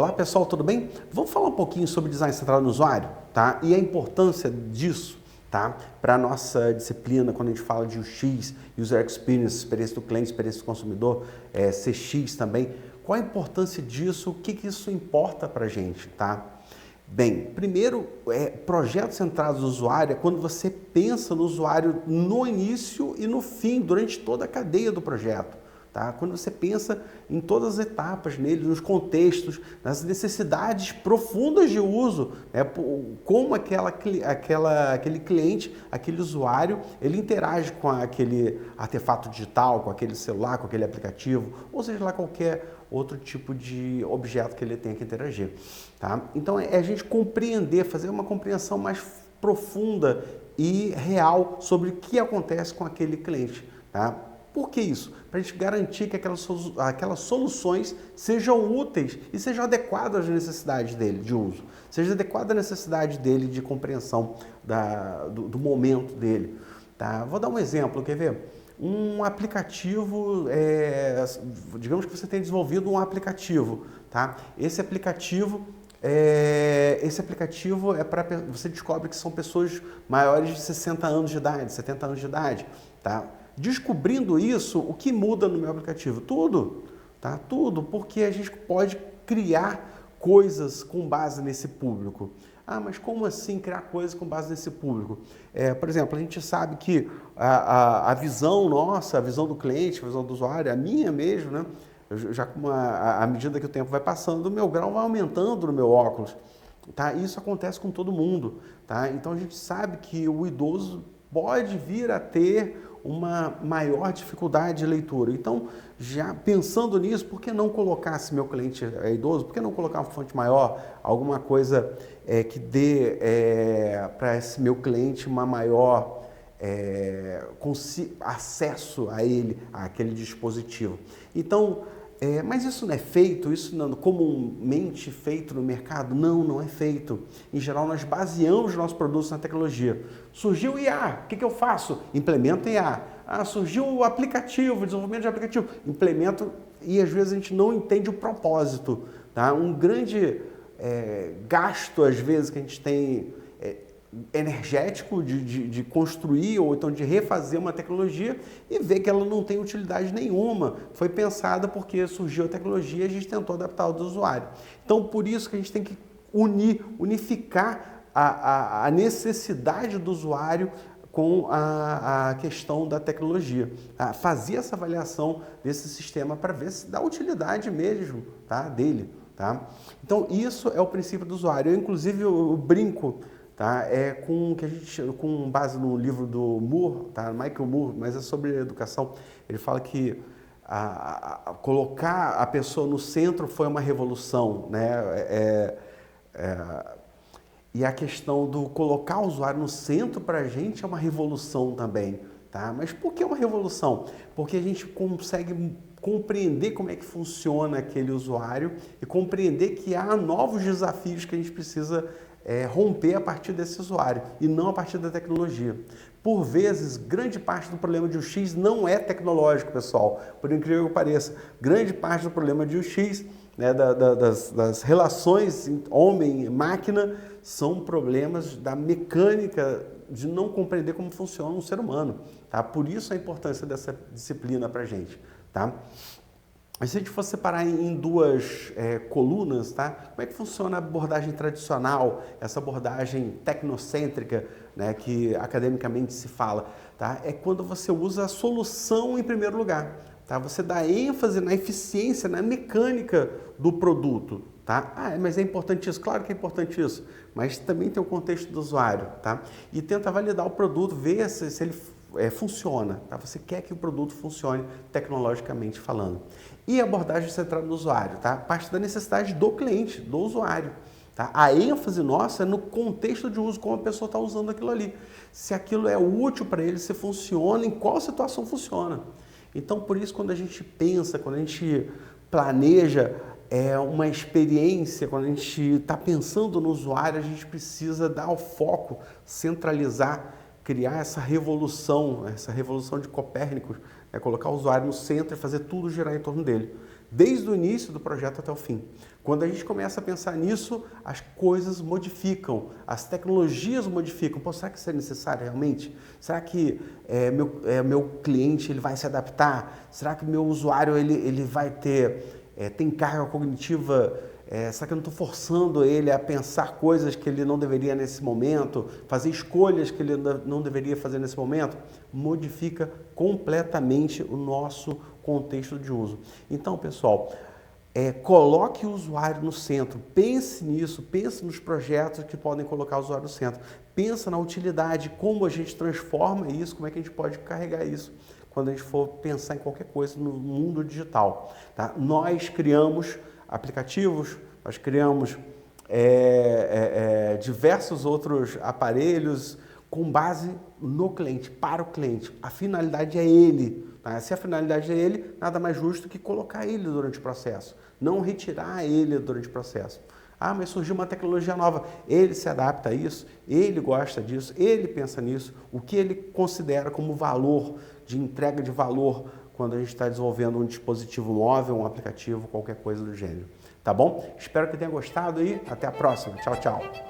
Olá pessoal, tudo bem? Vamos falar um pouquinho sobre design centrado no usuário, tá? E a importância disso, tá? Para a nossa disciplina, quando a gente fala de UX, User Experience, experiência do cliente, experiência do consumidor, CX também. Qual a importância disso? O que isso importa para a gente, tá? Bem, primeiro, projetos centrados no usuário é quando você pensa no usuário no início e no fim, durante toda a cadeia do projeto. Tá? Quando você pensa em todas as etapas nele, nos contextos, nas necessidades profundas de uso, né? Como aquele cliente, aquele usuário, ele interage com aquele artefato digital, com aquele celular, com aquele aplicativo, ou seja lá qualquer outro tipo de objeto que ele tenha que interagir. Tá? Então é a gente compreender, fazer uma compreensão mais profunda e real sobre o que acontece com aquele cliente. Tá? Por que isso? Para a gente garantir que aquelas soluções sejam úteis e sejam adequadas às necessidades dele de uso, seja adequada à necessidade dele de compreensão do momento dele. Tá? Vou dar um exemplo, quer ver? Um aplicativo, digamos que você tem desenvolvido um aplicativo, tá? Esse aplicativo é para você descobre que são pessoas maiores de 60 anos de idade, 70 anos de idade, tá? Descobrindo isso, o que muda no meu aplicativo? Tudo, tá? Tudo, porque a gente pode criar coisas com base nesse público. Ah, mas como assim criar coisas com base nesse público? Por exemplo, a gente sabe que a visão nossa, a visão do cliente, a visão do usuário, a minha mesmo, né? À medida que o tempo vai passando, o meu grau vai aumentando no meu óculos. Tá? Isso acontece com todo mundo. Tá? Então a gente sabe que o idoso pode vir a ter uma maior dificuldade de leitura. Então, já pensando nisso, por que não colocar, se meu cliente é idoso, por que não colocar uma fonte maior, alguma coisa que dê para esse meu cliente uma maior acesso a ele, àquele dispositivo. Então, mas isso não é feito, isso não é comumente feito no mercado? Não, não é feito. Em geral, nós baseamos nossos produtos na tecnologia. Surgiu o IA, o que eu faço? Implemento IA. Ah, surgiu o aplicativo, desenvolvimento de aplicativo. Implemento e às vezes a gente não entende o propósito. Tá? Um grande gasto, às vezes, que a gente tem energético de construir ou então de refazer uma tecnologia e ver que ela não tem utilidade nenhuma. Foi pensada porque surgiu a tecnologia e a gente tentou adaptar ao do usuário. Então, por isso que a gente tem que unificar a necessidade do usuário com a questão da tecnologia. Tá? Fazer essa avaliação desse sistema para ver se dá utilidade mesmo, tá? Dele. Tá? Então, isso é o princípio do usuário. Eu brinco, tá? Com base no livro do Moore, tá? Michael Moore, mas é sobre educação. Ele fala que colocar a pessoa no centro foi uma revolução, né? E a questão do colocar o usuário no centro para a gente é uma revolução também, tá? Mas por que uma revolução? Porque a gente consegue compreender como é que funciona aquele usuário e compreender que há novos desafios que a gente precisa romper a partir desse usuário e não a partir da tecnologia. Por vezes, grande parte do problema de UX não é tecnológico, pessoal, por incrível que pareça. Grande parte do problema de UX, né, das relações homem-máquina, são problemas da mecânica de não compreender como funciona um ser humano. Tá? Por isso a importância dessa disciplina para a gente. Tá? Mas se a gente for separar em duas colunas, tá? Como é que funciona a abordagem tradicional, essa abordagem tecnocêntrica, né, que academicamente se fala? Tá? É quando você usa a solução em primeiro lugar. Tá? Você dá ênfase na eficiência, na mecânica do produto. Tá? Ah, mas é importante isso? Claro que é importante isso, mas também tem o contexto do usuário. Tá? E tenta validar o produto, ver se ele funciona. Tá? Você quer que o produto funcione tecnologicamente falando. E a abordagem centrada no usuário, tá? Parte da necessidade do cliente, do usuário. Tá? A ênfase nossa é no contexto de uso, como a pessoa está usando aquilo ali. Se aquilo é útil para ele, se funciona, em qual situação funciona. Então, por isso, quando a gente pensa, quando a gente planeja uma experiência, quando a gente está pensando no usuário, a gente precisa dar o foco, centralizar, criar essa revolução de Copérnico, colocar o usuário no centro e fazer tudo girar em torno dele. desde o início do projeto até o fim. Quando a gente começa a pensar nisso, as coisas modificam, as tecnologias modificam. Pô, será que isso é necessário realmente? Será que meu cliente ele vai se adaptar? Será que meu usuário ele vai tem carga cognitiva? Será que eu não estou forçando ele a pensar coisas que ele não deveria nesse momento, fazer escolhas que ele não deveria fazer nesse momento? Modifica completamente o nosso contexto de uso. Então, pessoal, coloque o usuário no centro, pense nisso, pense nos projetos que podem colocar o usuário no centro, pensa na utilidade, como a gente transforma isso, como é que a gente pode carregar isso quando a gente for pensar em qualquer coisa no mundo digital. Tá? Nós criamos aplicativos, nós criamos diversos outros aparelhos com base no cliente, para o cliente. A finalidade é ele. Tá? Se a finalidade é ele, nada mais justo que colocar ele durante o processo, não retirar ele durante o processo. Ah, mas surgiu uma tecnologia nova. Ele se adapta a isso, ele gosta disso, ele pensa nisso, o que ele considera como valor, de entrega de valor, quando a gente está desenvolvendo um dispositivo móvel, um aplicativo, qualquer coisa do gênero. Tá bom? Espero que tenha gostado e até a próxima. Tchau, tchau.